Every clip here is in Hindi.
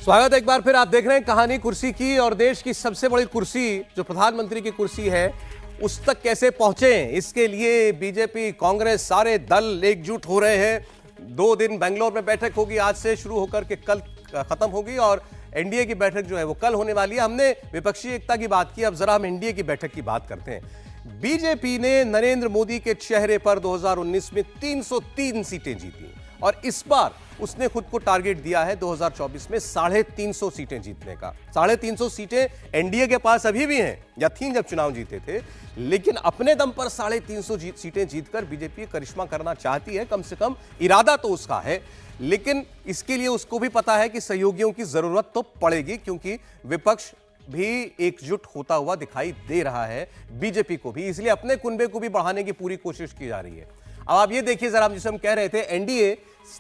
स्वागत है एक बार फिर। आप देख रहे हैं कहानी कुर्सी की, और देश की सबसे बड़ी कुर्सी जो प्रधानमंत्री की कुर्सी है उस तक कैसे पहुंचे, इसके लिए बीजेपी कांग्रेस सारे दल एकजुट हो रहे हैं। 2 दिन बेंगलोर में बैठक होगी, आज से शुरू होकर के कल खत्म होगी, और एनडीए की बैठक जो है वो कल होने वाली है। हमने विपक्षी एकता की बात की, अब जरा हम एनडीए की बैठक की बात करते हैं। बीजेपी ने नरेंद्र मोदी के चेहरे पर 2019 में 303 सीटें जीती, और इस बार उसने खुद को टारगेट दिया है 2024 में 350 सीटें जीतने का। 350 सीटें एनडीए के पास अभी भी हैं, या थीं जब चुनाव जीते थे, लेकिन अपने दम पर 350 सीटें जीतकर बीजेपी करिश्मा करना चाहती है। कम से कम इरादा तो उसका है, लेकिन इसके लिए उसको भी पता है कि सहयोगियों की जरूरत तो पड़ेगी, क्योंकि विपक्ष भी एकजुट होता हुआ दिखाई दे रहा है बीजेपी को भी, इसलिए अपने कुनबे को भी बढ़ाने की पूरी कोशिश की जा रही है। अब आप ये देखिए जरा, जिसे हम कह रहे थे एनडीए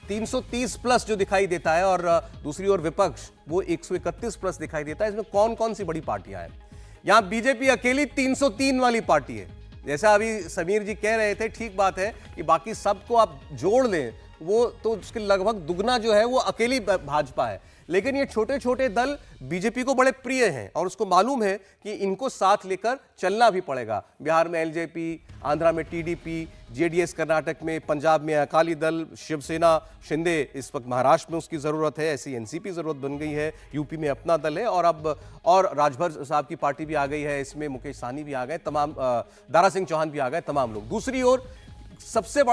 330 प्लस जो दिखाई देता है, और दूसरी ओर विपक्ष वो 131 प्लस दिखाई देता है। इसमें कौन कौन सी बड़ी पार्टियां हैं? यहां बीजेपी अकेली 303 वाली पार्टी है। जैसा अभी समीर जी कह रहे थे, ठीक बात है कि बाकी सबको आप जोड़ लें वो तो उसके लगभग दुगना जो है वो अकेली भाजपा है, लेकिन ये छोटे छोटे दल बीजेपी को बड़े प्रिय हैं, और उसको मालूम है कि इनको साथ लेकर चलना भी पड़ेगा। बिहार में एलजेपी, आंध्रा में टीडीपी, जेडीएस कर्नाटक में, पंजाब में अकाली दल, शिवसेना शिंदे, इस वक्त महाराष्ट्र में उसकी जरूरत है, ऐसी एनसीपी जरूरत बन गई है, यूपी में अपना दल है, और अब और राजभर साहब की पार्टी भी आ गई है, इसमें मुकेश सहनी भी आ गए, तमाम दारा सिंह चौहान भी आ गए, तमाम लोग। दूसरी ओर सबसे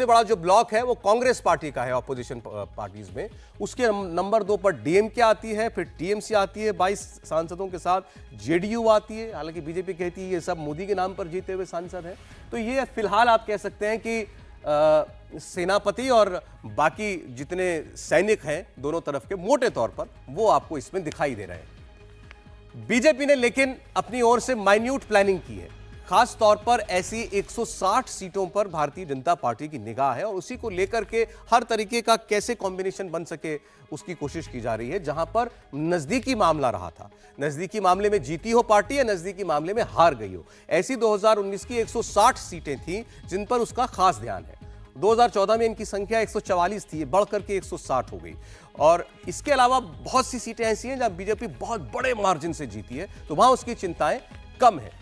बड़ा जो ब्लॉक है वो कांग्रेस पार्टी का है ऑपोजिशन पार्टीज में। उसके नंबर 2 पर डीएमके आती है, फिर टीएमसी आती है 22 सांसदों के साथ, जेडीयू आती है, हालांकि बीजेपी कहती है ये सब मोदी के नाम पर जीते हुए सांसद हैं। तो ये फिलहाल आप कह सकते हैं कि सेनापति और बाकी जितने सैनिक हैं दोनों तरफ के, मोटे तौर पर वो आपको इसमें दिखाई दे रहे हैं। बीजेपी ने लेकिन अपनी ओर से माइन्यूट प्लानिंग की है, खास तौर पर ऐसी 160 सीटों पर भारतीय जनता पार्टी की निगाह है, और उसी को लेकर के हर तरीके का कैसे कॉम्बिनेशन बन सके उसकी कोशिश की जा रही है। जहां पर नजदीकी मामला रहा था, नजदीकी मामले में जीती हो पार्टी या नजदीकी मामले में हार गई हो, ऐसी 2019 की 160 सीटें थी जिन पर उसका खास ध्यान है। 2014 में इनकी संख्या 144 थी, बढ़कर के 160 हो गई, और इसके अलावा बहुत सी सीटें ऐसी हैं जहां बीजेपी बहुत बड़े मार्जिन से जीती है, तो वहां उसकी चिंताएं कम है।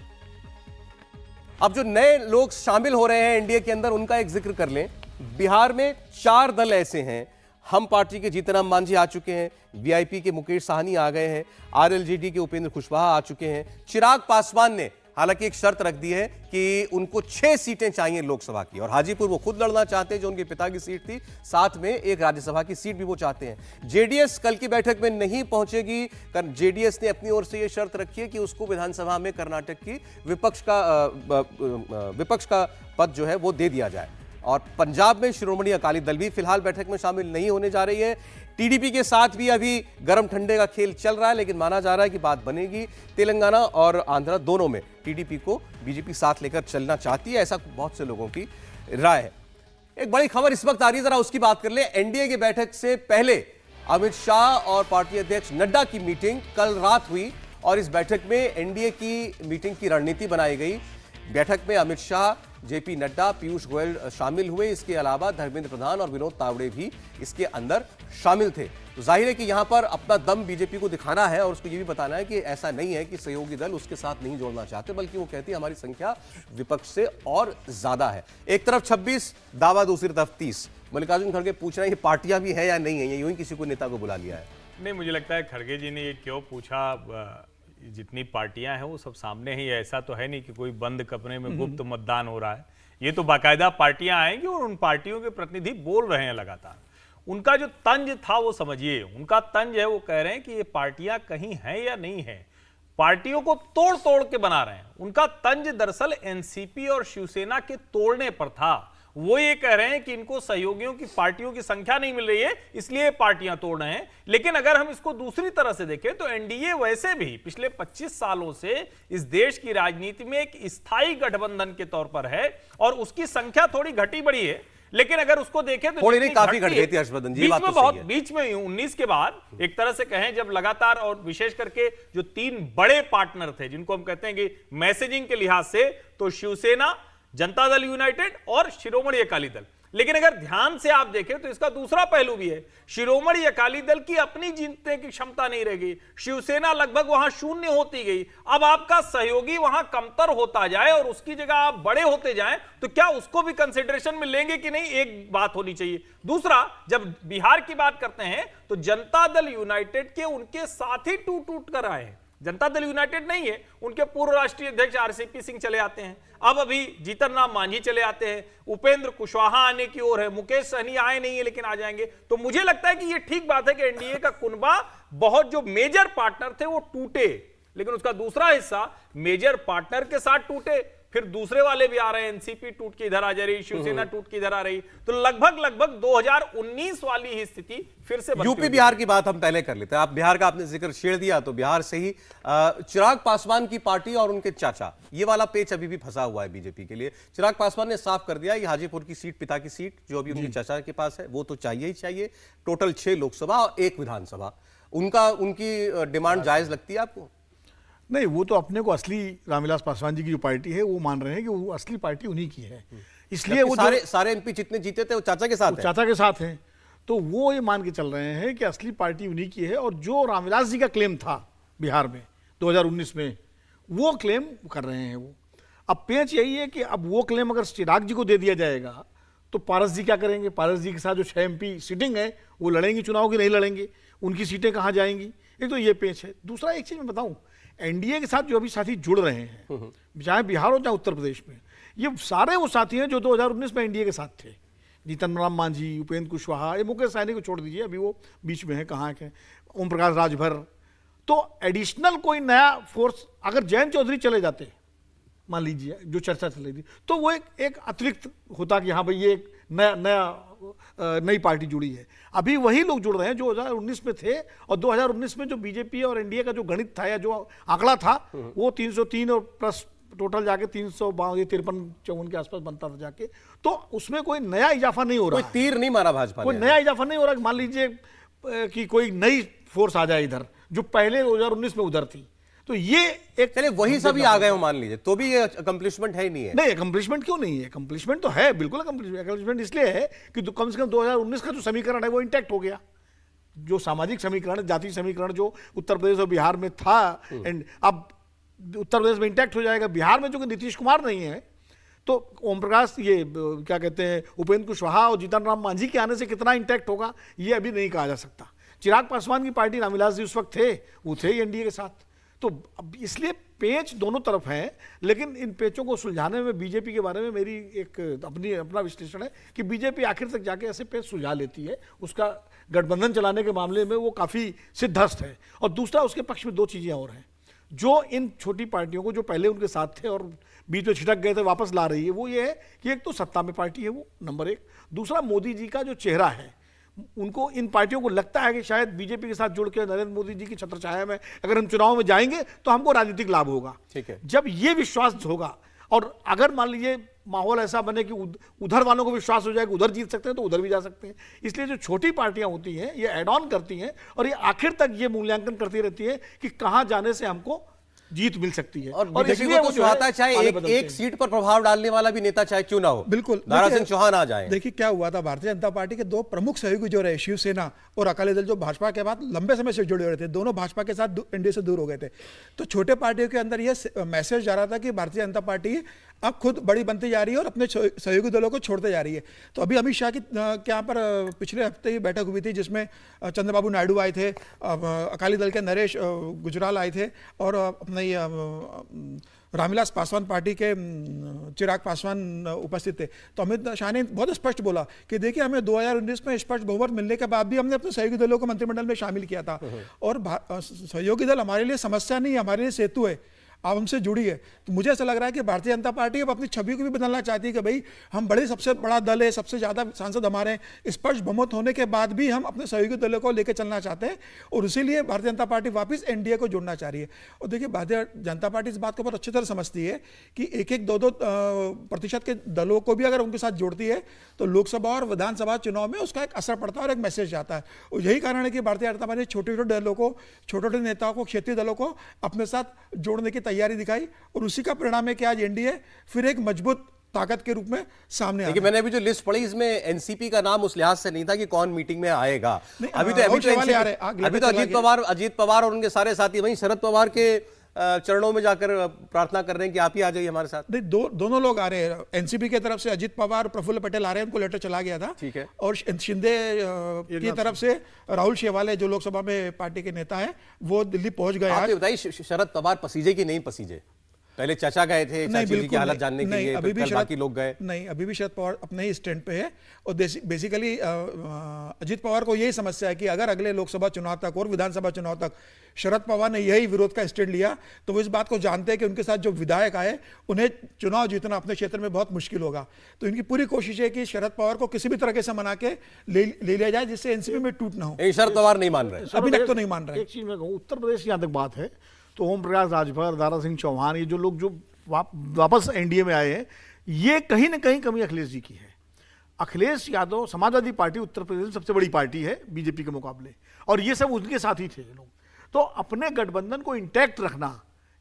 अब जो नए लोग शामिल हो रहे हैं एनडीए के अंदर, उनका एक जिक्र कर लें। बिहार में 4 दल ऐसे हैं, हम पार्टी के जीतनराम मांझी आ चुके हैं, वीआईपी के मुकेश सहनी आ गए हैं, आरएलजेडी के उपेंद्र कुशवाहा आ चुके हैं। चिराग पासवान ने हालांकि एक शर्त रख दी है कि उनको 6 सीटें चाहिए लोकसभा की, और हाजीपुर वो खुद लड़ना चाहते हैं जो उनके पिता की सीट थी, साथ में एक राज्यसभा की सीट भी वो चाहते हैं। जेडीएस कल की बैठक में नहीं पहुंचेगी, जेडीएस ने अपनी ओर से यह शर्त रखी है कि उसको विधानसभा में कर्नाटक की विपक्ष का पद जो है वो दे दिया जाए। और पंजाब में शिरोमणि अकाली दल भी फिलहाल बैठक में शामिल नहीं होने जा रही है। टीडीपी के साथ भी अभी गर्म ठंडे का खेल चल रहा है, लेकिन माना जा रहा है कि बात बनेगी। तेलंगाना और आंध्रा दोनों में टीडीपी को बीजेपी साथ लेकर चलना चाहती है, ऐसा बहुत से लोगों की राय है। एक बड़ी खबर इस वक्त आ रही है, जरा उसकी बात कर ले। एनडीए की बैठक से पहले अमित शाह और पार्टी अध्यक्ष नड्डा की मीटिंग कल रात हुई, और इस बैठक में एनडीए की मीटिंग की रणनीति बनाई गई। बैठक में अमित शाह, जेपी नड्डा, पीयूष गोयल शामिल हुए। इसके अलावा धर्मेंद्र प्रधान और विनोद तावड़े भी इसके अंदर शामिल थे। तो जाहिर है कि यहां पर अपना दम बीजेपी को दिखाना है, और उसको ये भी बताना है कि ऐसा नहीं है कि सहयोगी दल उसके साथ नहीं जोड़ना चाहते, बल्कि वो कहती है हमारी संख्या विपक्ष से और ज्यादा है। एक तरफ 26 दावा, दूसरी तरफ 30। मल्लिकार्जुन खड़गे पूछ रहे हैं कि पार्टियां भी है या नहीं है, यूं ही किसी को नेता को बुला लिया है? नहीं, मुझे लगता है खड़गे जी ने ये क्यों पूछा, जितनी पार्टियां हैं वो सब सामने ही, ऐसा तो है नहीं कि कोई बंद कमरे में गुप्त मतदान हो रहा है। ये तो बाकायदा पार्टियां आएंगी और उन पार्टियों के प्रतिनिधि बोल रहे हैं लगातार। उनका जो तंज था वो समझिए, उनका तंज है, वो कह रहे हैं कि ये पार्टियां कहीं हैं या नहीं है, पार्टियों को तोड़ तोड़ के बना रहे हैं। उनका तंज दरअसल एनसीपी और शिवसेना के तोड़ने पर था। वो ये कह रहे हैं कि इनको सहयोगियों की पार्टियों की संख्या नहीं मिल रही है, इसलिए पार्टियां तोड़ रहे हैं। लेकिन अगर हम इसको दूसरी तरह से देखें तो एनडीए वैसे भी पिछले 25 सालों से इस देश की राजनीति में एक स्थायी गठबंधन के तौर पर है, और उसकी संख्या थोड़ी घटी बढ़ी है, लेकिन अगर उसको देखें तो थोड़ी नहीं, काफी घट गई थी हर्षवर्धन जी, बात तो सही है। बीच में 19 के बाद एक तरह से कहें, जब लगातार, और विशेष करके जो 3 बड़े पार्टनर थे जिनको हम कहते हैं कि मैसेजिंग के लिहाज से, तो शिवसेना, जनता दल यूनाइटेड और शिरोमणि अकाली दल, लेकिन अगर ध्यान से आप देखें तो इसका दूसरा पहलू भी है। शिरोमणि अकाली दल की अपनी जीतने की क्षमता नहीं रह गई, शिवसेना लगभग वहां शून्य होती गई। अब आपका सहयोगी वहां कमतर होता जाए और उसकी जगह आप बड़े होते जाएं तो क्या उसको भी कंसिडरेशन में लेंगे कि नहीं, एक बात होनी चाहिए। दूसरा, जब बिहार की बात करते हैं तो जनता दल यूनाइटेड के उनके साथी टूट टूट कर आए हैं। जनता दल यूनाइटेड नहीं है, उनके पूर्व राष्ट्रीय अध्यक्ष आरसीपी सिंह चले आते हैं, अब अभी जीतन राम मांझी चले आते हैं, उपेंद्र कुशवाहा आने की ओर है, मुकेश सहनी आए नहीं है लेकिन आ जाएंगे। तो मुझे लगता है कि ये ठीक बात है कि एनडीए का कुनबा बहुत जो मेजर पार्टनर थे वो टूटे, लेकिन उसका दूसरा हिस्सा मेजर पार्टनर के साथ टूटे, फिर दूसरे वाले भी आ रहे हैं, एनसीपी टूट के इधर आ जा रही, शिवसेना टूट के इधर आ रही, तो लगभग 2019 वाली ही स्थिति फिर से यूपी बिहार की बात हम पहले कर लेते हैं। आप बिहार का आपने जिक्र छेड़ दिया तो बिहार से ही चिराग पासवान की पार्टी और उनके चाचा, ये वाला पेच अभी भी फंसा हुआ है बीजेपी के लिए। चिराग पासवान ने साफ कर दिया, ये हाजीपुर की सीट, पिता की सीट जो अभी उनके चाचा के पास है, वो तो चाहिए ही चाहिए। टोटल 6 लोकसभा और 1 विधानसभा, उनकी डिमांड जायज लगती है आपको? नहीं, वो तो अपने को असली रामविलास पासवान जी की जो पार्टी है वो मान रहे हैं कि वो असली पार्टी उन्हीं की है, इसलिए वो सारे एमपी जितने जीते थे वो चाचा के साथ है। चाचा के साथ हैं, तो वो ये मान के चल रहे हैं कि असली पार्टी उन्हीं की है। और जो रामविलास जी का क्लेम था बिहार में 2019 में, वो क्लेम कर रहे हैं वो। अब पेंच यही है कि अब वो क्लेम अगर चिराग जी को दे दिया जाएगा तो पारस जी क्या करेंगे? पारस जी के साथ जो 6 एमपी सीटिंग है वो लड़ेंगी चुनाव की, नहीं लड़ेंगे, उनकी सीटें कहाँ जाएंगी? एक तो ये पेंच है। दूसरा, एक चीज मैं बताऊं, एनडीए के साथ जो अभी साथी जुड़ रहे हैं, चाहे बिहार हो चाहे उत्तर प्रदेश में, ये सारे वो साथी हैं जो 2019 में एनडीए के साथ थे। जीतन राम मांझी, उपेंद्र कुशवाहा, ये मुकेश सहनी को छोड़ दीजिए, अभी वो बीच में है, कहाँ के, ओम प्रकाश राजभर। तो एडिशनल कोई नया फोर्स अगर जयंत चौधरी चले जाते, मान लीजिए जो चर्चा चल रही थी, तो वो एक अतिरिक्त होता कि हाँ भाई ये एक नई पार्टी जुड़ी है। अभी वही लोग जुड़ रहे हैं जो 2019 में थे, और 2019 में जो बीजेपी और एनडीए का जो गणित था या जो आंकड़ा था वो 303 और प्लस टोटल जाके 353-54 के आसपास बनता था जाके। तो उसमें कोई नया इजाफा नहीं हो रहा, कोई तीर नहीं मारा भाजपा ने, कोई नया इजाफा नहीं हो रहा। मान लीजिए कि कोई नई फोर्स आ जाए इधर जो पहले 2019 में उधर थी, तो ये एक, चलिए वही सभी आ गए हो मान लीजिए, तो भी ये अकम्प्लिशमेंट है ही नहीं है। नहीं, अकम्प्लिशमेंट क्यों नहीं है? अकम्प्लिशमेंट तो है, बिल्कुल अकम्प्लिशमेंट इसलिए है कि कम से कम 2019 का जो समीकरण है वो इंटैक्ट हो गया। जो सामाजिक समीकरण, जातीय समीकरण जो उत्तर प्रदेश और बिहार में था, एंड अब उत्तर प्रदेश में इंटैक्ट हो जाएगा। बिहार में जो कि नीतीश कुमार नहीं है, तो ओम प्रकाश, ये क्या कहते हैं, उपेंद्र कुशवाहा और जीतन राम मांझी के आने से कितना इंटैक्ट होगा ये अभी नहीं कहा जा सकता। चिराग पासवान की पार्टी, रामविलास जी उस वक्त थे, वो थे एनडीए के साथ, तो अब इसलिए पेच दोनों तरफ हैं। लेकिन इन पेचों को सुलझाने में बीजेपी के बारे में मेरी एक अपना विश्लेषण है कि बीजेपी आखिर तक जाके ऐसे पेच सुलझा लेती है। उसका गठबंधन चलाने के मामले में वो काफ़ी सिद्धस्त है। और दूसरा, उसके पक्ष में 2 चीज़ें और हैं जो इन छोटी पार्टियों को जो पहले उनके साथ थे और बीच में छिटक गए थे वापस ला रही है। वो ये है कि एक तो सत्ता में पार्टी है वो, नंबर 1। दूसरा, मोदी जी का जो चेहरा है, उनको, इन पार्टियों को लगता है कि शायद बीजेपी के साथ जुड़ के नरेंद्र मोदी जी की छत्रछाया में अगर हम चुनाव में जाएंगे तो हमको राजनीतिक लाभ होगा। ठीक है। जब ये विश्वास होगा, और अगर मान लीजिए माहौल ऐसा बने कि उधर वालों को विश्वास हो जाए कि उधर जीत सकते हैं तो उधर भी जा सकते हैं। इसलिए जो छोटी पार्टियां होती हैं ये एड ऑन करती हैं और ये आखिर तक ये मूल्यांकन करती रहती है कि कहां जाने से हमको जीत मिल सकती है। और इसलिए वो जो आता है, चाहे एक सीट पर प्रभाव डालने वाला भी नेता चाहे क्यों ना हो, बिल्कुल दारा सिंह चौहान आ जाए। देखिए क्या हुआ था, भारतीय जनता पार्टी के 2 प्रमुख सहयोगी जो रहे, शिवसेना और अकाली दल, जो भाजपा के बाद लंबे समय से जुड़े हुए थे, दोनों भाजपा के साथ एनडीए से दूर हो गए थे। तो छोटे पार्टियों के अंदर यह मैसेज जा रहा था कि भारतीय जनता पार्टी अब खुद बड़ी बनती जा रही है और अपने सहयोगी दलों को छोड़ते जा रही है। तो अभी अमित शाह की यहाँ पर पिछले हफ्ते ही बैठक हुई थी जिसमें चंद्रबाबू नायडू आए थे, अकाली दल के नरेश गुजराल आए थे, और अपने रामविलास पासवान पार्टी के चिराग पासवान उपस्थित थे। तो अमित शाह ने बहुत स्पष्ट बोला कि देखिए, हमें 2019 में स्पष्ट बहुमत मिलने के बाद भी हमने अपने सहयोगी दलों को मंत्रिमंडल में शामिल किया था, और सहयोगी दल हमारे लिए समस्या नहीं है, हमारे लिए सेतु है, आप हमसे जुड़ी है। तो मुझे ऐसा लग रहा है कि भारतीय जनता पार्टी अब अपनी छवि को भी बदलना चाहती है कि भाई हम बड़े, सबसे बड़ा दल है, सबसे ज़्यादा सांसद हमारे हैं, स्पष्ट बहुमत होने के बाद भी हम अपने सहयोगी दलों को लेकर चलना चाहते हैं, और इसीलिए भारतीय जनता पार्टी वापस एनडीए को जोड़ना चाह रही है। और देखिए, भारतीय जनता पार्टी इस बात को बहुत अच्छी तरह समझती है कि 1-2% के दलों को भी अगर उनके साथ जोड़ती है तो लोकसभा और विधानसभा चुनाव में उसका एक असर पड़ता है और एक मैसेज जाता है। और यही कारण है कि भारतीय जनता पार्टी छोटे छोटे दलों को, छोटे छोटे नेताओं को, क्षेत्रीय दलों को अपने साथ जोड़ने की तैयारी दिखाई, और उसी का परिणाम है कि आज एनडीए फिर एक मजबूत ताकत के रूप में सामने आ लेकिन मैंने अभी जो लिस्ट पढ़ी इसमें एनसीपी का नाम उस लिहाज से नहीं था कि कौन मीटिंग में आएगा। अभी तो राहुल शेवाले आ रहे, अभी तो अजीत पवार और उनके सारे साथी वहीं शरद पवार के चरणों में जाकर प्रार्थना कर रहे हैं कि आप ही आ जाइए हमारे साथ। नहीं, दोनों लोग आ रहे हैं। एनसीपी की तरफ से अजीत पवार, प्रफुल्ल पटेल आ रहे हैं, उनको लेटर चला गया था। ठीक है। और शिंदे की तरफ से राहुल शेवाले जो लोकसभा में पार्टी के नेता है वो दिल्ली पहुंच गए। आप ये बताइए शरद पवार पसीजे कि नहीं पसीजे? पहले चाचा गए थे चाची जी की हालत जानने के लिए, अभी भी कल बाकी लोग गए। नहीं, अभी भी शरद पवार अपने ही स्टैंड पे है। और बेसिकली अजीत पवार को यही समस्या है कि अगर अगले लोकसभा चुनाव तक और विधानसभा चुनाव तक शरद पवार ने यही विरोध का स्टैंड लिया तो वो इस बात को जानते हैं कि उनके साथ जो विधायक आए उन्हें चुनाव जीतना अपने क्षेत्र में बहुत मुश्किल होगा। तो इनकी पूरी कोशिश है कि शरद पवार को किसी भी तरीके से मना के ले लिया जाए जिससे एनसीपी में टूट ना हो। शरद पवार नहीं मान रहे, अभी तक तो नहीं मान रहे। एक चीज मैं कहूँ, उत्तर प्रदेश की यहाँ तक बात है तो ओम प्रकाश राजभर, दारा सिंह चौहान, ये जो लोग जो वापस एनडीए में आए हैं, ये कहीं ना कहीं कमी अखिलेश जी की है। अखिलेश यादव समाजवादी पार्टी उत्तर प्रदेश में सबसे बड़ी पार्टी है बीजेपी के मुकाबले, और ये सब उनके साथी थे लोग। तो अपने गठबंधन को इंटैक्ट रखना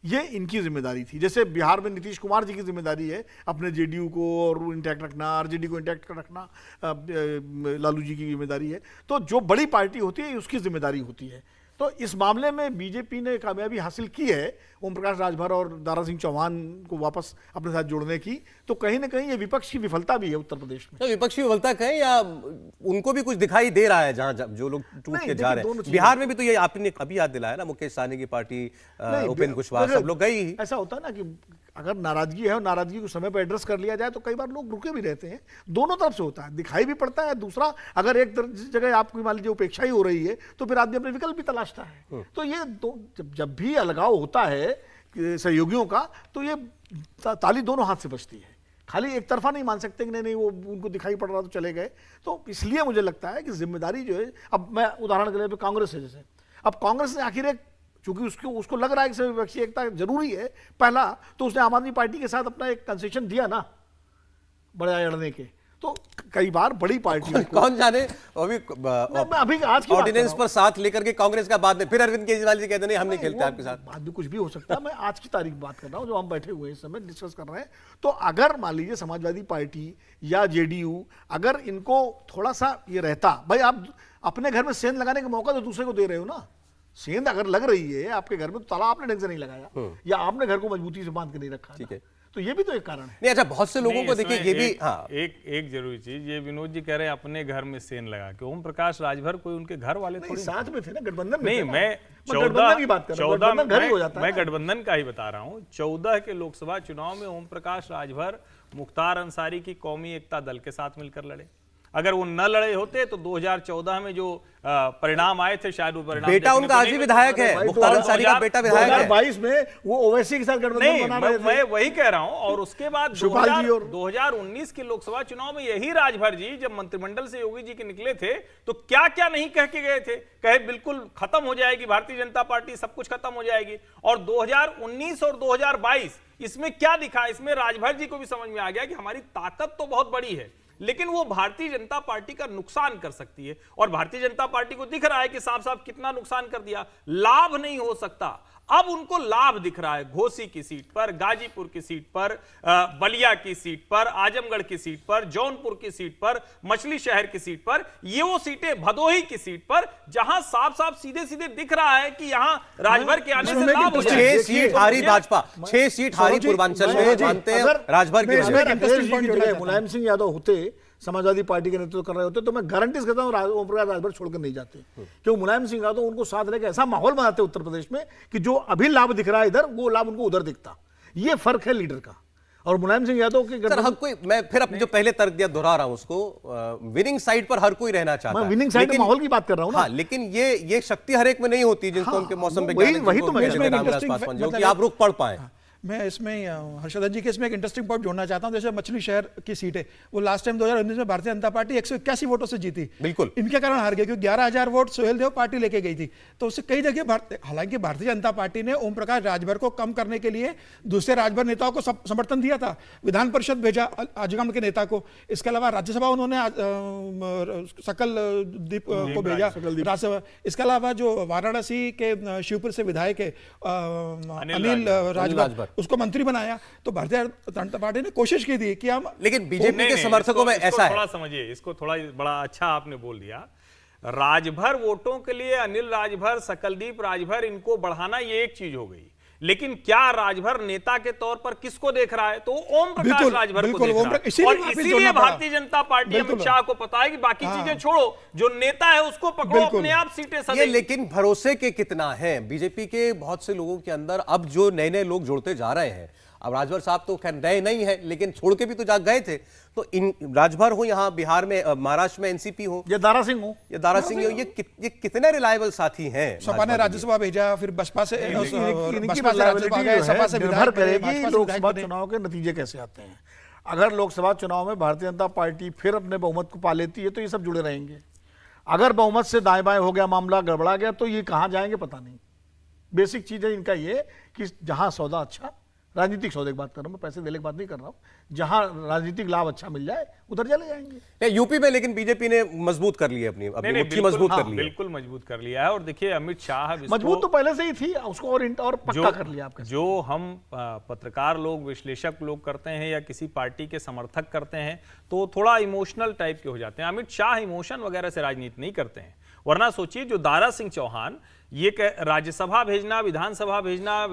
ये इनकी जिम्मेदारी थी। जैसे बिहार में नीतीश कुमार जी की जिम्मेदारी है अपने जेडीयू को और इंटैक्ट रखना, आरजेडी को इंटैक्ट रखना लालू जी की जिम्मेदारी है। तो जो बड़ी पार्टी होती है उसकी जिम्मेदारी होती है। तो इस मामले में बीजेपी ने कामयाबी हासिल की है ओम प्रकाश राजभर और दारा सिंह चौहान को वापस अपने साथ जोड़ने की। तो कहीं ना कहीं ये विपक्ष की विफलता भी है उत्तर प्रदेश में। तो विपक्षी विफलता कहें या उनको भी कुछ दिखाई दे रहा है जहां जो लोग टूट के जा रहे हैं। बिहार में भी तो ये आपने अभी याद दिलाया ना, मुकेश सहनी की पार्टी, उपेंद्र कुशवाहा, सब लोग गए ही। ऐसा होता है ना कि अगर नाराजगी है और नाराजगी को समय पर एड्रेस कर लिया जाए तो कई बार लोग रुके भी रहते हैं। दोनों तरफ से होता है, दिखाई भी पड़ता है। दूसरा, अगर एक जगह आपकी मान लीजिए उपेक्षा ही हो रही है तो फिर आदमी अपने विकल्प भी तलाशता है। तो ये जब भी अलगाव होता है सहयोगियों का तो ये ताली दोनों हाथ से बजती है। खाली एक तरफा नहीं मान सकते कि नहीं वो उनको दिखाई पड़ रहा तो चले गए। तो इसलिए मुझे लगता है कि जिम्मेदारी जो है, अब मैं उदाहरण के लिए कांग्रेस है, जैसे अब कांग्रेस ने आखिर एक, चूंकि उसको लग रहा है कि विपक्षी एकता जरूरी है पहला, तो उसने आम आदमी पार्टी के साथ अपना एक कंसेशन दिया ना बड़े लड़ने के। तो कई बार बड़ी पार्टी कौन जाने अभी आज की ऑर्डिनेंस पर साथ लेकर के कांग्रेस का बाद में फिर अरविंद केजरीवाल जी कहते नहीं हम नहीं खेलते आपके साथ। बाद में कुछ भी हो सकता है। मैं आज की तारीख बात कर रहा हूँ जो हम बैठे हुए हैं इस समय डिस्कस कर रहे हैं। तो अगर मान लीजिए समाजवादी पार्टी या जेडीयू अगर इनको थोड़ा सा ये रहता, भाई आप अपने घर में सेंध लगाने का मौका तो दूसरे को दे रहे हो ना। सेंध अगर लग रही है आपके घर में तो ताला आपने ढंग से नहीं लगाया या आपने घर को मजबूती से बांध के नहीं रखा। ठीक है, तो ये भी तो एक कारण है। नहीं, अच्छा, बहुत से लोगों को देखिए ये भी, हाँ, एक जरूरी चीज, ये विनोद जी कह रहे हैं अपने घर में सेन लगा के। ओम प्रकाश राजभर कोई उनके घर वाले थोड़ी साथ में थे ना, गठबंधन में। नहीं, मैं 14 की बात कर रहा हूं, मैं गठबंधन का ही बता रहा हूँ। 14 के लोकसभा चुनाव में ओम प्रकाश राजभर मुख्तार अंसारी की कौमी एकता दल के साथ मिलकर लड़े। अगर वो न लड़े होते तो 2014 में जो परिणाम आए थे, शायद वो परिणाम बेटा उनका आज भी विधायक है, मुख्तार अंसारी का बेटा विधायक है। 2022 में वो ओवैसी के साथ गठबंधन बना रहे थे। मैं वही कह रहा हूं। और उसके बाद 2019 के लोकसभा चुनाव में यही राजभर जी जब मंत्रिमंडल से योगी जी के निकले थे तो क्या क्या नहीं कह के गए थे। कहे बिल्कुल खत्म हो जाएगी भारतीय जनता पार्टी, सब कुछ खत्म हो जाएगी। और 2019 और 2022 इसमें क्या दिखा, इसमें राजभर जी को भी समझ में आ गया कि हमारी ताकत तो बहुत बड़ी है लेकिन वो भारतीय जनता पार्टी का नुकसान कर सकती है। और भारतीय जनता पार्टी को दिख रहा है कि साफ साफ कितना नुकसान कर दिया, लाभ नहीं हो सकता। अब उनको लाभ दिख रहा है घोसी की सीट पर, गाजीपुर की सीट पर, बलिया की सीट पर, आजमगढ़ की सीट पर, जौनपुर की सीट पर, मछली शहर की सीट पर, ये वो सीटें, भदोही की सीट पर जहां साफ साफ सीधे सीधे दिख रहा है कि यहां राजभर के आने से लाभ हो जाएगा। 6 सीट हारी भाजपा, 6 सीट हारी पूर्वांचल में, मानते हैं राजभर की। मुलायम सिंह यादव होते, समाजवादी पार्टी के नेतृत्व कर रहे होते तो मैं गारंटी से कहता हूं ओम प्रकाश राजभर छोड़कर नहीं जाते। क्यों? मुलायम सिंह यादव उनको साथ लेकर ऐसा माहौल बनाते उत्तर प्रदेश में कि जो अभी लाभ दिख रहा है इधर, वो लाभ उनको उधर दिखता। ये फर्क है लीडर का। और मुलायम सिंह यादव के सर, हर कोई, मैं फिर अपने जो पहले तर्क दिया दोहरा रहा हूं उसको, विनिंग साइड पर हर कोई रहना चाहता है। मैं विनिंग साइड के माहौल की बात कर रहा हूं ना। हाँ, लेकिन ये शक्ति हर एक में नहीं होती जिनको उनके मौसम वैज्ञानिक, वही तो मैं जो कि आप रुक पढ़ पाए। मैं इसमें हर्षवर्धन जी के इसमें एक इंटरेस्टिंग पॉइंट जोड़ना चाहता हूं। जैसे मछली शहर की सीट है, वो लास्ट टाइम 2019 में भारतीय जनता पार्टी 181 वोटों से जीती। बिल्कुल इनके कारण हार गई क्योंकि 11,000 वोट सोहेल देव पार्टी लेके गई थी। तो उससे कई जगह हालांकि भारतीय जनता पार्टी ने ओम प्रकाश राजभर को कम करने के लिए दूसरे राजभर नेताओं को समर्थन दिया था। विधान परिषद भेजा आजमगढ़ के नेता को, इसके अलावा राज्यसभा उन्होंने सकल दीप को भेजा राज्यसभा। इसके अलावा जो वाराणसी के शिवपुर से विधायक है अनिल राजभर, उसको मंत्री बनाया। तो भारतीय जनता पार्टी ने कोशिश की थी कि हम, लेकिन बीजेपी नहीं, के नहीं, समर्थकों में इसको ऐसा है। थोड़ा समझिए, इसको थोड़ा बड़ा अच्छा आपने बोल दिया। राजभर वोटों के लिए अनिल राजभर, सकलदीप राजभर, इनको बढ़ाना ये एक चीज हो गई, लेकिन क्या राजभर नेता के तौर पर किसको देख रहा है? तो ओम प्रकाश बिल्कुल, राजभर को बिल्कुल, देख ओम रहा है। प्रकाश- इसीलिए और वापस इसीलिए जोड़ना पड़ा। भारतीय जनता पार्टी बिल्कुल। अमित शाह को पता है कि बाकी हाँ। चीजें छोड़ो, जो नेता है उसको पकड़ो, बिल्कुल। अपने आप सीटें ये सजेंगे। लेकिन भरोसे के कितना है बीजेपी के बहुत से लोगों के अंदर? अब जो नए नए लोग जुड़ते जा रहे हैं, अब राजभर साहब तो खैर नए नहीं है, लेकिन छोड़ के भी तो जा गए थे। तो इन राजभर हो यहाँ बिहार में, महाराष्ट्र में एनसीपी हो, ये दारा सिंह हो, ये दारा सिंह हो, ये कितने रिलायबल साथी हैं? सपा ने भाजपा के राज्यसभा भेजा, फिर बसपा से इनकी बसपा से राज्यसभा reliability गए, जो सपा है, से निर्भर विधायक बने, करेगी भाजपा से लोकसभा विधायक बने। चुनाव के नतीजे कैसे आते हैं। अगर लोकसभा चुनाव में भारतीय जनता पार्टी फिर अपने बहुमत को पा लेती है तो ये सब जुड़े रहेंगे। अगर बहुमत से दाएं बाएं हो गया, मामला गड़बड़ा गया, तो ये कहाँ जाएंगे पता नहीं। बेसिक चीज है इनका ये कि जहां सौदा अच्छा, राजनीतिक सौदे की बात कर रहा हूं मैं, पैसे देने की बात नहीं कर रहा हूं, जहां राजनीतिक लाभ अच्छा मिल जाए उधर चले जाएंगे। नहीं, यूपी में लेकिन बीजेपी ने मजबूत कर ली है, अपनी नहीं, नहीं, मुट्ठी बिल्कुल, मजबूत हाँ, कर ली है। बिल्कुल मजबूत कर लिया है। और देखिए अमित शाह इसको- मजबूत तो पहले से ही थी, उसको और पक्का कर लिया आपका। जो हम पत्रकार लोग, विश्लेषक लोग करते हैं या किसी पार्टी के समर्थक करते हैं तो थोड़ा इमोशनल टाइप के हो जाते हैं। अमित शाह इमोशन वगैरह से राजनीति नहीं करते हैं। वरना सोचिए, जो दारा सिंह चौहान, ये राज्यसभा भेजना, विधानसभा भेजना,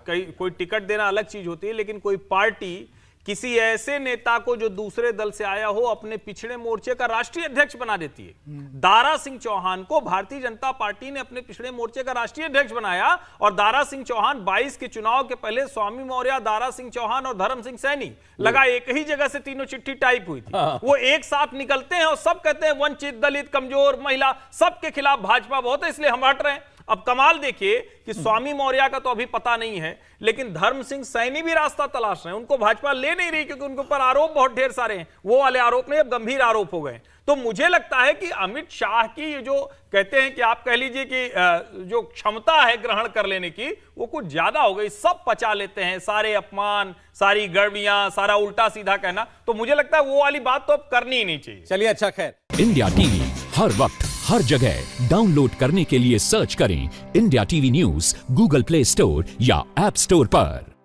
कोई टिकट देना अलग चीज होती है, लेकिन कोई पार्टी किसी ऐसे नेता को जो दूसरे दल से आया हो अपने पिछड़े मोर्चे का राष्ट्रीय अध्यक्ष बना देती है। दारा सिंह चौहान को भारतीय जनता पार्टी ने अपने पिछड़े मोर्चे का राष्ट्रीय अध्यक्ष बनाया। और दारा सिंह चौहान 22 के चुनाव के पहले स्वामी मौर्य, दारा सिंह चौहान और धर्म सिंह सैनी लगा एक ही जगह से तीनों चिट्ठी टाइप हुई थी। वो एक साथ निकलते हैं और सब कहते हैं वंचित, दलित, कमजोर, महिला, सबके खिलाफ भाजपा बहुत है, इसलिए हम हट रहे हैं। अब कमाल देखिए कि स्वामी मौर्य का तो अभी पता नहीं है, लेकिन धर्म सिंह सैनी भी रास्ता तलाश रहे हैं। उनको भाजपा ले नहीं रही क्योंकि उनके ऊपर आरोप बहुत ढेर सारे हैं। वो वाले आरोप नहीं, अब गंभीर आरोप हो गए। तो मुझे लगता है कि अमित शाह की ये जो कहते हैं कि आप कह लीजिए कि जो क्षमता है ग्रहण कर लेने की, वो कुछ ज्यादा हो गई। सब पचा लेते हैं, सारे अपमान, सारी गड़बड़ियां, सारा उल्टा सीधा कहना। तो मुझे लगता है वो वाली बात तो अब करनी ही नहीं चाहिए। चलिए, अच्छा, खैर। इंडिया टीवी हर वक्त हर जगह डाउनलोड करने के लिए सर्च करें India TV news Google play store या ऐप स्टोर पर।